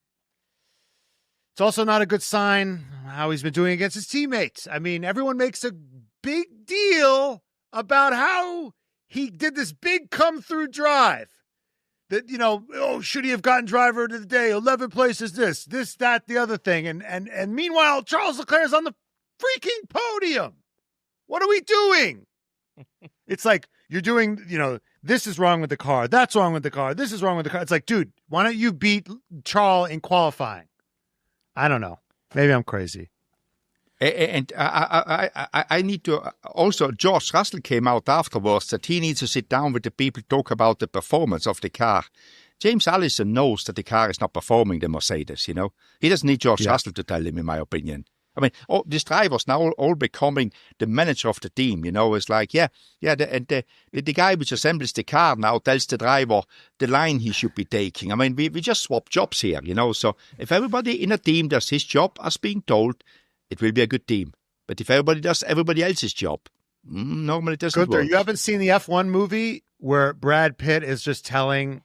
Speaker 2: also not a good sign how he's been doing against his teammates. I mean, everyone makes a big deal about how he did this big come-through drive. That, should he have gotten driver of the day? 11 places, this, that, the other thing. And meanwhile, Charles Leclerc is on the freaking podium. What are we doing? It's like you're doing, this is wrong with the car. That's wrong with the car. This is wrong with the car. It's like, dude, why don't you beat Charles in qualifying? I don't know. Maybe I'm crazy.
Speaker 1: And I need to also, George Russell came out afterwards that he needs to sit down with the people, talk about the performance of the car. James Allison knows that the car is not performing the Mercedes, He doesn't need George Russell to tell him, in my opinion. I mean, these drivers now all becoming the manager of the team, It's like, the guy which assembles the car now tells the driver the line he should be taking. I mean, we just swap jobs here, So if everybody in a team does his job as being told, it will be a good team. But if everybody does everybody else's job, normally it doesn't work.
Speaker 2: You haven't seen the F1 movie where Brad Pitt is just telling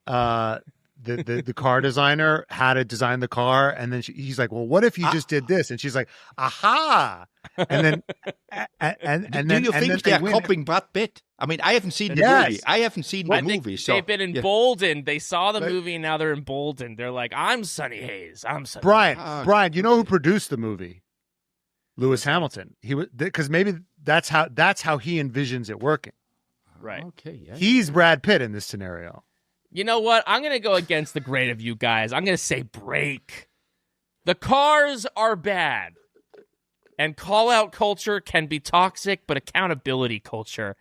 Speaker 2: the car designer how to design the car, and then he's like, well, what if you just did this? And she's like, aha. And then
Speaker 1: do you think they're copying Brad Pitt? I mean, I haven't seen the movie. I haven't seen the movie. So
Speaker 3: they've been emboldened. They saw the movie, and now they're emboldened. They're like, I'm Sonny Hayes. I'm Sonny
Speaker 2: Hayes. Brian, you know who produced the movie? Lewis Hamilton. He was, because maybe that's how he envisions it working.
Speaker 3: Right.
Speaker 1: Okay. Yeah.
Speaker 2: He's Brad Pitt in this scenario.
Speaker 3: You know what? I'm going to go against the grain of you guys. I'm going to say break. The cars are bad. And call-out culture can be toxic, but accountability culture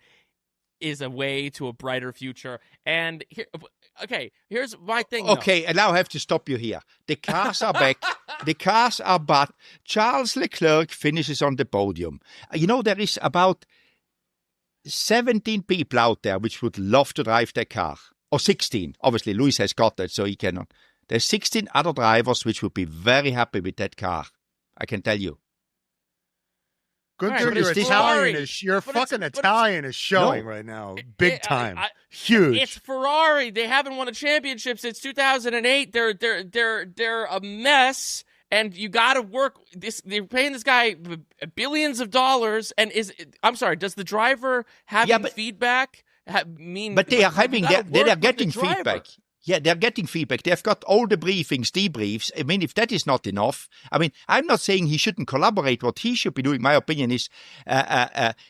Speaker 3: is a way to a brighter future. And here's my thing.
Speaker 1: Okay, and now I have to stop you here. The cars are back. The cars are bad. Charles Leclerc finishes on the podium. There is about 17 people out there which would love to drive their car. Or 16. Obviously, Lewis has got that, so he cannot. There's 16 other drivers which would be very happy with that car. I can tell you.
Speaker 2: Guenther,
Speaker 3: but
Speaker 2: your
Speaker 3: it's
Speaker 2: Italian
Speaker 3: Ferrari.
Speaker 2: is your
Speaker 3: But
Speaker 2: fucking
Speaker 3: it's-
Speaker 2: Italian is showing
Speaker 1: No.
Speaker 2: right now, big time,
Speaker 3: I-
Speaker 2: huge.
Speaker 3: It's Ferrari. They haven't won a championship since 2008. They're a mess, and you got to work. They're paying this guy billions of dollars, and I'm sorry. Does the driver having feedback mean?
Speaker 1: But they are having
Speaker 3: you gotta
Speaker 1: they
Speaker 3: work
Speaker 1: are
Speaker 3: with
Speaker 1: getting
Speaker 3: the driver.
Speaker 1: feedback. Yeah, they're getting feedback. They've got all the briefings, debriefs. I mean, if that is not enough, I mean, I'm not saying he shouldn't collaborate. What he should be doing, my opinion, is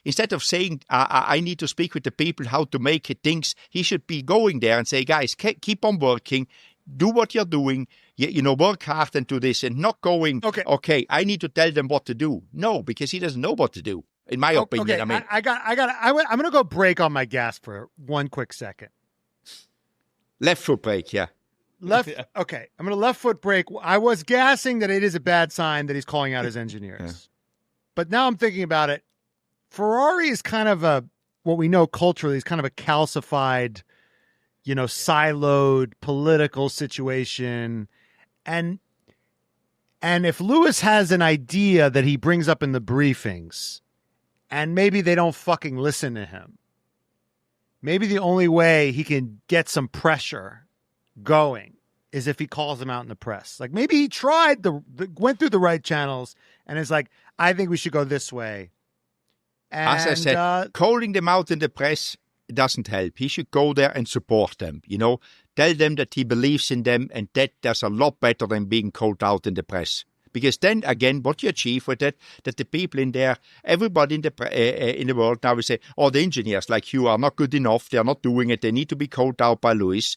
Speaker 1: instead of saying, I need to speak with the people how to make things, he should be going there and say, guys, keep on working. Do what you're doing. Work hard and do this, and not going, okay, I need to tell them what to do. No, because he doesn't know what to do, in my opinion.
Speaker 2: Okay,
Speaker 1: I mean,
Speaker 2: I'm going to go break on my gas for one quick second.
Speaker 1: left foot brake, yeah.
Speaker 2: Okay, I'm going to left foot brake. I was gassing that it is a bad sign that he's calling out his engineers.
Speaker 1: Yeah.
Speaker 2: But now I'm thinking about it. Ferrari is kind of what we know culturally is kind of a calcified, siloed political situation. And if Lewis has an idea that he brings up in the briefings, and maybe they don't fucking listen to him, maybe the only way he can get some pressure going is if he calls them out in the press. Like maybe he tried went through the right channels and is like, I think we should go this way. And,
Speaker 1: as I said, calling them out in the press doesn't help. He should go there and support them, tell them that he believes in them, and that's a lot better than being called out in the press. Because then, again, what you achieve with that the people in there, everybody in the world now will say, oh, the engineers like you are not good enough, they are not doing it, they need to be called out by Lewis.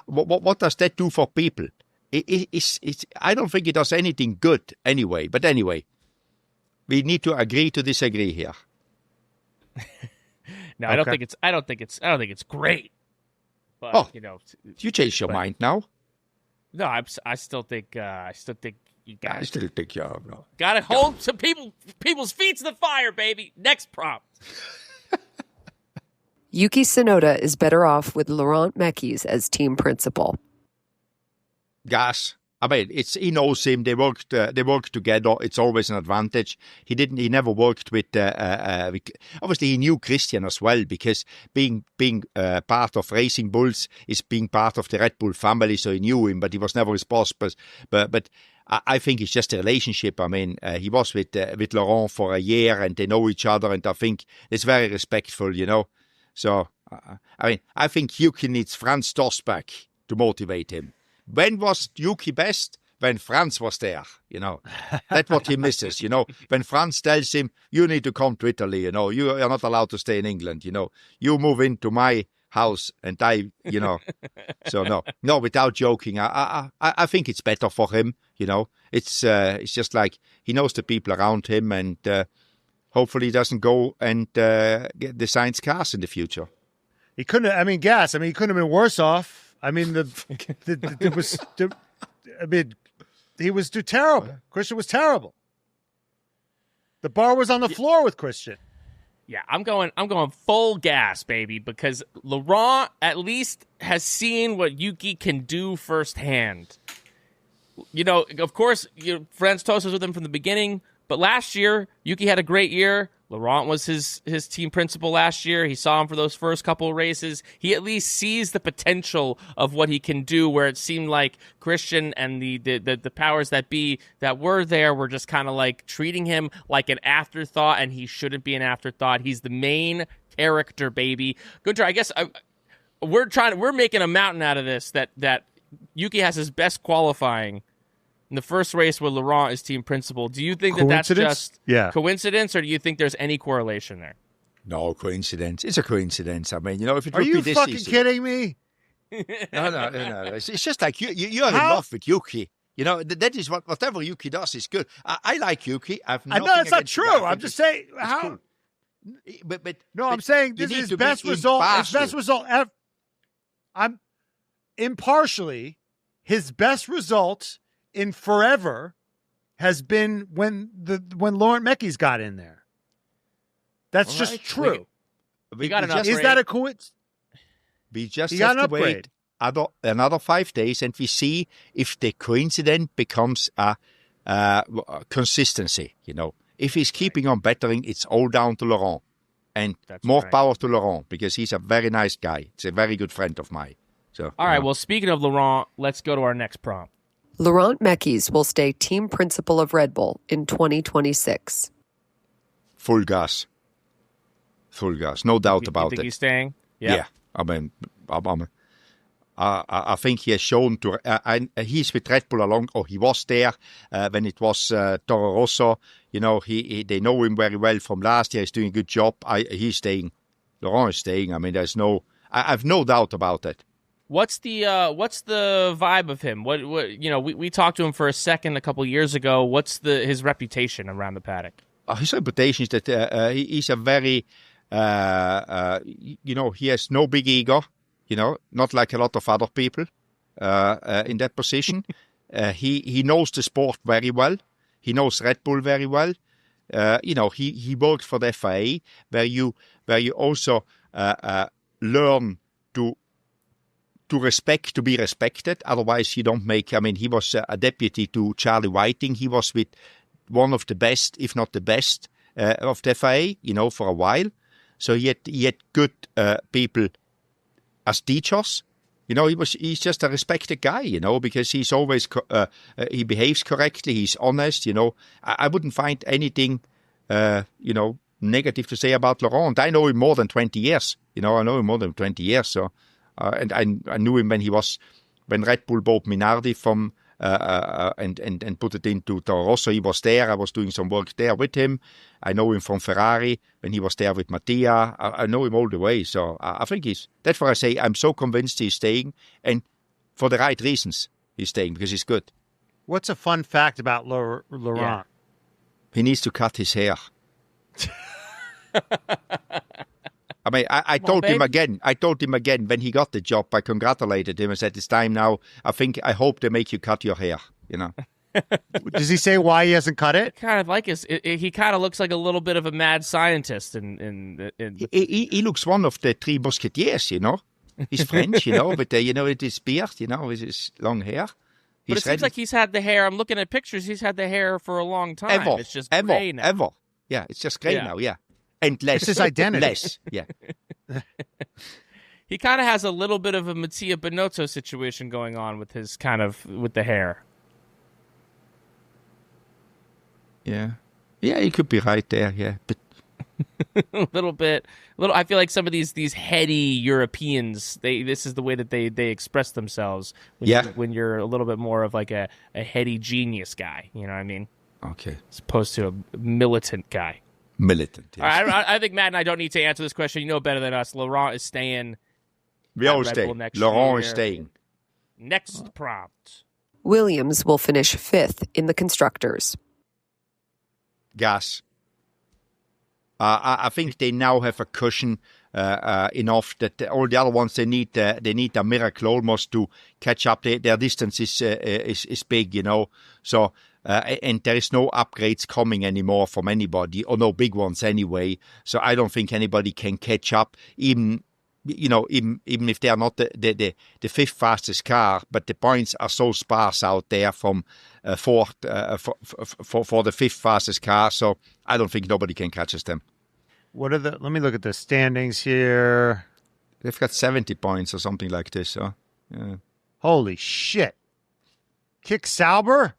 Speaker 1: What does that do for people? I don't think it does anything good anyway. But anyway, we need to agree to disagree here.
Speaker 3: No, I don't think it's great. But
Speaker 1: you changed your mind now.
Speaker 3: No, I still think you
Speaker 1: I
Speaker 3: guys
Speaker 1: still think you're
Speaker 3: gotta hold some people's feet to the fire, baby. Next prompt.
Speaker 5: Yuki Tsunoda is better off with Laurent Mekies as team principal.
Speaker 1: Gas. I mean, he knows him. They work together. It's always an advantage. He never worked with. Obviously, he knew Christian as well because being part of Racing Bulls is being part of the Red Bull family. So he knew him, but he was never his boss. But I think it's just a relationship. I mean, he was with Laurent for a year, and they know each other, and I think it's very respectful. So I mean, I think Yuki needs Franz Tost back to motivate him. When was Yuki best? When Franz was there, That's what he misses, When Franz tells him, you need to come to Italy, You are not allowed to stay in England, You move into my house and So no, without joking, I think it's better for him, It's just like he knows the people around him, and hopefully he doesn't go and get designs cars in the future.
Speaker 2: He couldn't have been worse off. I mean, he was too terrible. Christian was terrible. The bar was on the floor with Christian.
Speaker 3: Yeah, I'm going full gas, baby, because Laurent at least has seen what Yuki can do firsthand. Of course, Franz Tost was with him from the beginning, but last year Yuki had a great year. Laurent was his team principal last year. He saw him for those first couple of races. He at least sees the potential of what he can do, where it seemed like Christian and the powers that be that were there were just kind of like treating him like an afterthought, and he shouldn't be an afterthought. He's the main character, baby. Guenther, I guess we're making a mountain out of this that Yuki has his best qualifying in the first race with Laurent as team principal. Do you think that's just coincidence, or do you think there's any correlation there?
Speaker 1: No coincidence. It's a coincidence. I mean, if it would
Speaker 2: be
Speaker 1: this
Speaker 2: fucking
Speaker 1: easy.
Speaker 2: kidding me?
Speaker 1: No. It's just like you're in love with Yuki. That is whatever Yuki does is good. I like Yuki. I know
Speaker 2: that's not true. I'm just saying how.
Speaker 1: Cool. But
Speaker 2: I'm saying this is his best result. His best result ever. I'm impartially. His best result in forever has been when Laurent Mekies got in there. That's just true.
Speaker 3: We got an upgrade.
Speaker 2: Is that a coincidence?
Speaker 1: We just have to wait another 5 days, and we see if the coincidence becomes a consistency. if he's keeping on bettering, it's all down to Laurent. And more power to Laurent, because he's a very nice guy. He's a very good friend of mine. So,
Speaker 3: all right, well, speaking of Laurent, let's go to our next prompt.
Speaker 5: Laurent Mekies will stay team principal of Red Bull in 2026.
Speaker 1: Full gas. No doubt about
Speaker 3: you think
Speaker 1: it.
Speaker 3: He's staying?
Speaker 1: Yeah. I mean, I think he has shown to. He's with Red Bull he was there when it was Toro Rosso. You know, they know him very well from last year. He's doing a good job. He's staying. Laurent is staying. I mean, I've no doubt about it.
Speaker 3: What's the vibe of him? What we talked to him for a second a couple of years ago. What's his reputation around the paddock?
Speaker 1: His reputation is that he's a very, he has no big ego. Not like a lot of other people in that position. He knows the sport very well. He knows Red Bull very well. He worked for the FIA, where you also learn to be respected. Otherwise, you don't make. I mean, he was a deputy to Charlie Whiting. He was with one of the best, if not the best, of the FIA. For a while. So he had good people as teachers. He's just a respected guy. Because he's always he behaves correctly. He's honest. I wouldn't find anything negative to say about Laurent. I know him more than 20 years. I know him more than 20 years. So. And I knew him when Red Bull bought Minardi from and put it into Toro Rosso. He was there. I was doing some work there with him. I know him from Ferrari when he was there with Mattia. I know him all the way. So I think that's why I say I'm so convinced he's staying, and for the right reasons he's staying, because he's good.
Speaker 2: What's a fun fact about Laurent?
Speaker 3: Yeah.
Speaker 1: He needs to cut his hair. I mean, I told him again. I told him again when he got the job. I congratulated him. I said, "It's time now. I hope they make you cut your hair."
Speaker 2: Does he say why he hasn't cut it?
Speaker 3: Kind of like he kind of looks like a little bit of a mad scientist.
Speaker 1: He looks one of the three musketeers. He's French. With with his beard. With his long hair.
Speaker 3: But it seems like he's had the hair. I'm looking at pictures. He's had the hair for a long time. It's just gray now.
Speaker 1: Ever. Yeah, it's just gray now. Yeah. And less.
Speaker 2: It's his identity.
Speaker 1: Less, yeah.
Speaker 3: He kind of has a little bit of a Mattia Binotto situation going on with with the hair.
Speaker 1: Yeah. Yeah, he could be right there, yeah. But
Speaker 3: a little bit. I feel like some of these heady Europeans, this is the way that they express themselves when you're a little bit more of like a heady genius guy, you know what I mean?
Speaker 1: Okay.
Speaker 3: As opposed to a militant guy.
Speaker 1: Militant. Yes.
Speaker 3: All right, I think Matt and I don't need to answer this question. You know better than us. Laurent is staying.
Speaker 1: We all stay. Laurent is staying.
Speaker 3: Next prompt.
Speaker 5: Williams will finish 5th in the constructors.
Speaker 1: Gas. I think they now have a cushion enough that all the other ones they need a miracle almost to catch up. Their distance is big, So. And there is no upgrades coming anymore from anybody, or no big ones anyway. So I don't think anybody can catch up, even if they are not the fifth fastest car. But the points are so sparse out there from fourth for the fifth fastest car. So I don't think nobody can catch them.
Speaker 2: Let me look at the standings here.
Speaker 1: They've got 70 points or something like this. So yeah.
Speaker 2: Holy shit! Kick Sauber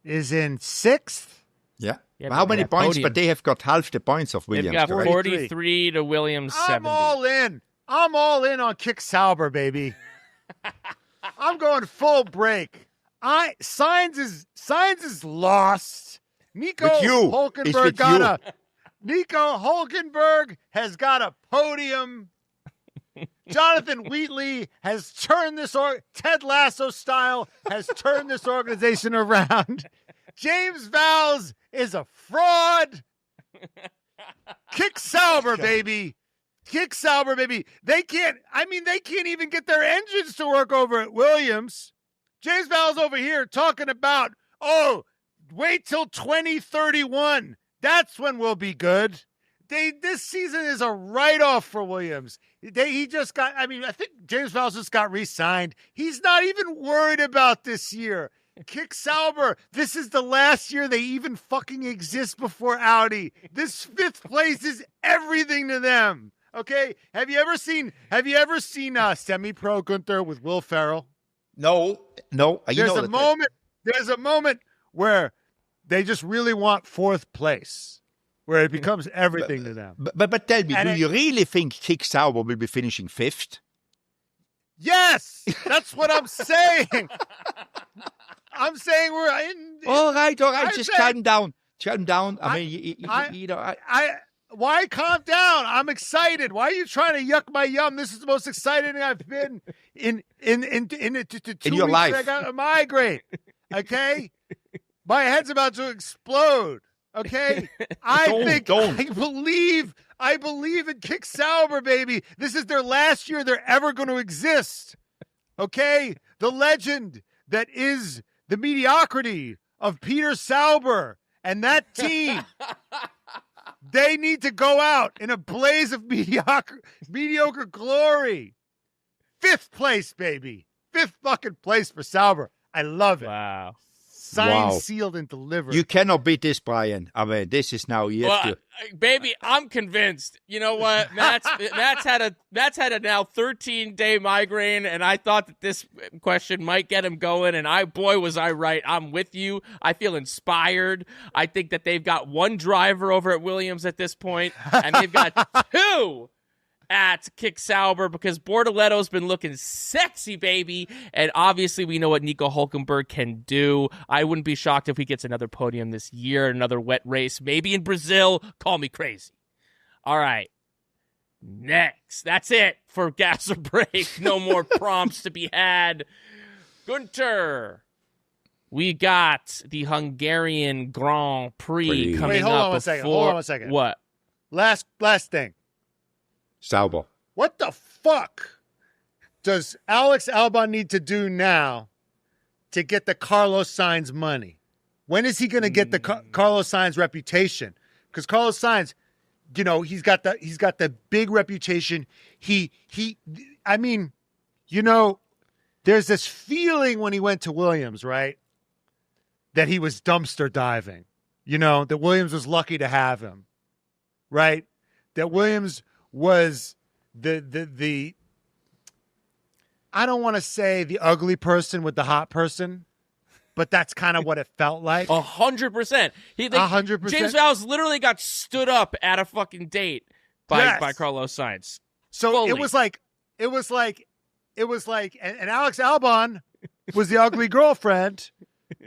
Speaker 2: is in 6th.
Speaker 1: Yeah. How many points? Podium. But they have got half the points of Williams.
Speaker 3: They've got 43 to Williams 70.
Speaker 2: I'm all in on Kick Sauber, baby. I'm going full break. Sainz is lost. Nico Hülkenberg has got a podium. Jonathan Wheatley has turned Ted Lasso style, has turned this organization around. James Vowles is a fraud. Kick Sauber, baby. Kick Sauber, baby. They can't even get their engines to work over at Williams. James Vowles over here talking about, wait till 2031. That's when we'll be good. This season is a write-off for Williams. I think James Vowles just got re-signed. He's not even worried about this year. Kick Sauber. This is the last year they even fucking exist before Audi. This 5th place is everything to them. Okay? Have you ever seen Semi-Pro Guenther with Will Ferrell?
Speaker 1: No.
Speaker 2: There's a moment where they just really want 4th place, where it becomes everything to them.
Speaker 1: But tell me, you really think Kick Sauber will be finishing 5th?
Speaker 2: Yes, that's what I'm saying. I'm saying we're in.
Speaker 1: All right. Just calm down.
Speaker 2: Why calm down? I'm excited. Why are you trying to yuck my yum? This is the most exciting I've been in 2
Speaker 1: your
Speaker 2: weeks.
Speaker 1: life.
Speaker 2: I got a migraine. Okay, my head's about to explode. Okay, I believe in Kick Sauber, baby. This is their last year they're ever going to exist. Okay, the legend that is the mediocrity of Peter Sauber and that team. They need to go out in a blaze of mediocre glory. 5th place, baby. 5th fucking place for Sauber. I love it.
Speaker 3: Wow.
Speaker 2: Signed, sealed, and delivered.
Speaker 1: You cannot beat this, Brian. I mean, this is now
Speaker 3: baby, I'm convinced. You know what? Matt's had a now 13-day migraine, and I thought that this question might get him going, and was I right. I'm with you. I feel inspired. I think that they've got 1 driver over at Williams at this point, and they've got 2 at Kick Sauber because Bortoletto's been looking sexy, baby. And obviously we know what Nico Hülkenberg can do. I wouldn't be shocked if he gets another podium this year, another wet race, maybe in Brazil. Call me crazy. All right. Next. That's it for Gas or Break. No more prompts to be had. Guenther. We got the Hungarian Grand Prix coming
Speaker 2: Wait, hold
Speaker 3: up.
Speaker 2: on one second.
Speaker 3: What?
Speaker 2: Last thing.
Speaker 1: Sauber.
Speaker 2: What the fuck does Alex Albon need to do now to get the Carlos Sainz money? When is he going to get the Carlos Sainz reputation? Because Carlos Sainz, he's got the big reputation. There's this feeling when he went to Williams, right? That he was dumpster diving. That Williams was lucky to have him, right? That Williams was the I don't want to say the ugly person with the hot person, but that's kind of what it felt like.
Speaker 3: 100%.
Speaker 2: 100%.
Speaker 3: James Vowles literally got stood up at a fucking date by Carlos Sainz.
Speaker 2: So
Speaker 3: Fully.
Speaker 2: it was like, and Alex Albon was the ugly girlfriend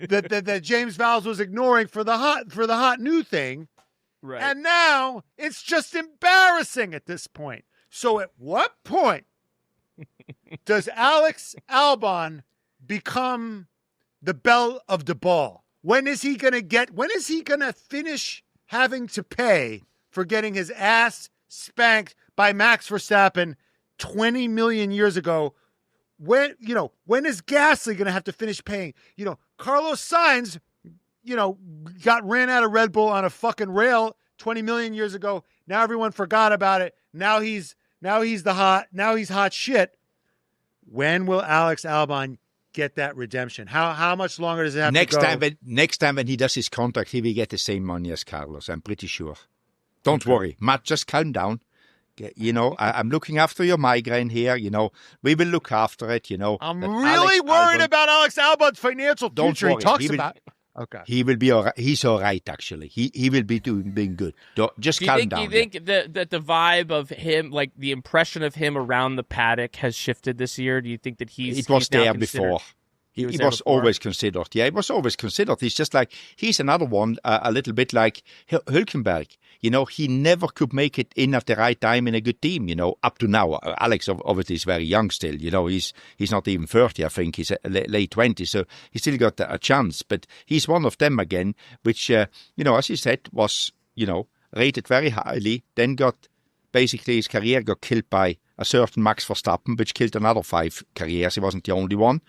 Speaker 2: that James Vowles was ignoring for the hot new thing.
Speaker 3: Right.
Speaker 2: And now it's just embarrassing at this point. So at what point does Alex Albon become the belle of the ball? When is he going to finish having to pay for getting his ass spanked by Max Verstappen 20 million years ago? When is Gasly going to have to finish paying? Carlos Sainz, got ran out of Red Bull on a fucking rail 20 million years ago. Now everyone forgot about it. Now he's hot shit. When will Alex Albon get that redemption? How much longer does it have to go?
Speaker 1: Next time when he does his contract, he will get the same money as Carlos. I'm pretty sure. Don't worry, Matt. Just calm down. I'm looking after your migraine here. We will look after it.
Speaker 2: I'm really worried about Alex Albon's financial future.
Speaker 1: Don't worry.
Speaker 2: He talks about. Okay.
Speaker 1: He will be all right. He's all right, actually. He will be being good. Just calm down.
Speaker 3: Do you think that the vibe of him, like the impression of him around the paddock, has shifted this year? Do you think that
Speaker 1: It was there before. He was always considered. Yeah, it was always considered. He's just like, he's another one, a little bit like Hülkenberg. He never could make it in at the right time in a good team, up to now. Alex obviously is very young still, he's not even 30, I think. He's late 20s, so he still got a chance. But he's one of them again, which, as you said, was, rated very highly, then basically his career got killed by a certain Max Verstappen, which killed another 5 careers. He wasn't the only one.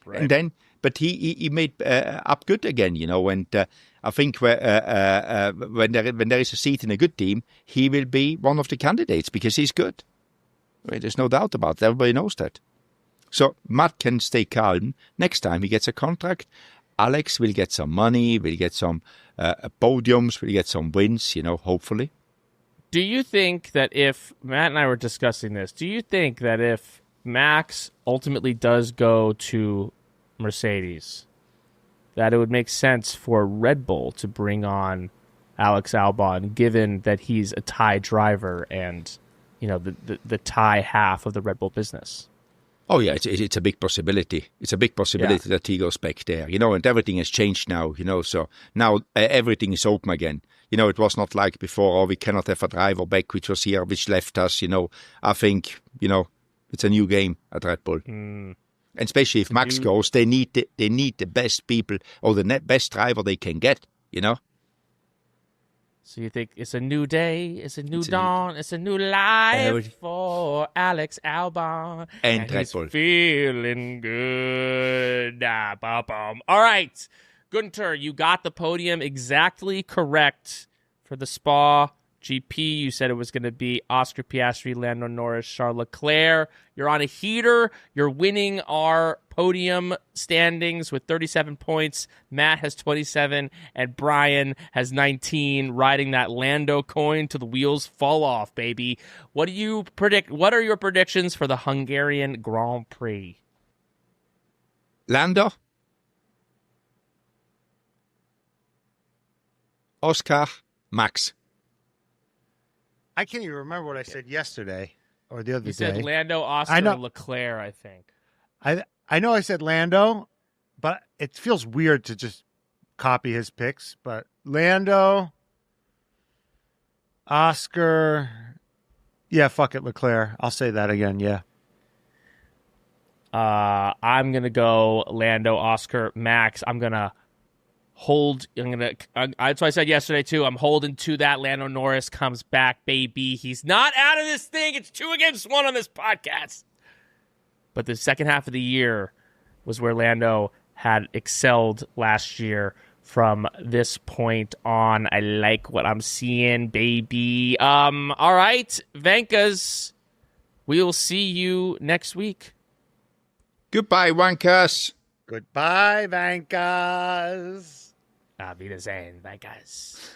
Speaker 1: Right. And then, but he made up good again, and I think when there is a seat in a good team, he will be one of the candidates because he's good. Right? There's no doubt about it. Everybody knows that. So Matt can stay calm. Next time he gets a contract, Alex will get some money, will get some podiums, will get some wins, hopefully.
Speaker 3: Do you think that if, Matt and I were discussing this, do you think that if Max ultimately does go to Mercedes, that it would make sense for Red Bull to bring on Alex Albon, given that he's a Thai driver and, the Thai half of the Red Bull business?
Speaker 1: Oh, yeah, it's a big possibility. It's a big possibility that he goes back there, and everything has changed now, so now everything is open again. It was not like before, we cannot have a driver back, which was here, which left us, I think, it's a new game at Red Bull. And especially if Max goes, they need the best people or the best driver they can get,
Speaker 3: So you think it's a new day, it's a new dawn, it's a new life for Alex Albon.
Speaker 1: And Red
Speaker 3: he's
Speaker 1: Bull.
Speaker 3: Feeling good. All right, Guenther, you got the podium exactly correct for the Spa GP. You said it was going to be Oscar Piastri, Lando Norris, Charles Leclerc. You're on a heater. You're winning our podium standings with 37 points. Matt has 27, and Brian has 19, riding that Lando coin till the wheels fall off, baby. What do you predict? What are your predictions for the Hungarian Grand Prix?
Speaker 1: Lando, Oscar, Max.
Speaker 2: I can't even remember what I said yesterday or the other day.
Speaker 3: You said Lando, Oscar, and Leclerc, I think.
Speaker 2: I know I said Lando, but it feels weird to just copy his picks. But Lando, Oscar, yeah, fuck it, Leclerc. I'll say that again, yeah.
Speaker 3: I'm going to go Lando, Oscar, Max. I'm going to hold. That's what I said yesterday, too. I'm holding to that. Lando Norris comes back, baby. He's not out of this thing. It's 2 against 1 on this podcast. But the second half of the year was where Lando had excelled last year. From this point on, I like what I'm seeing, baby. All right, Vankahs. We will see you next week.
Speaker 1: Goodbye, Wankers.
Speaker 2: Goodbye, Vankas.
Speaker 3: Auf Wiedersehen, Vankahs.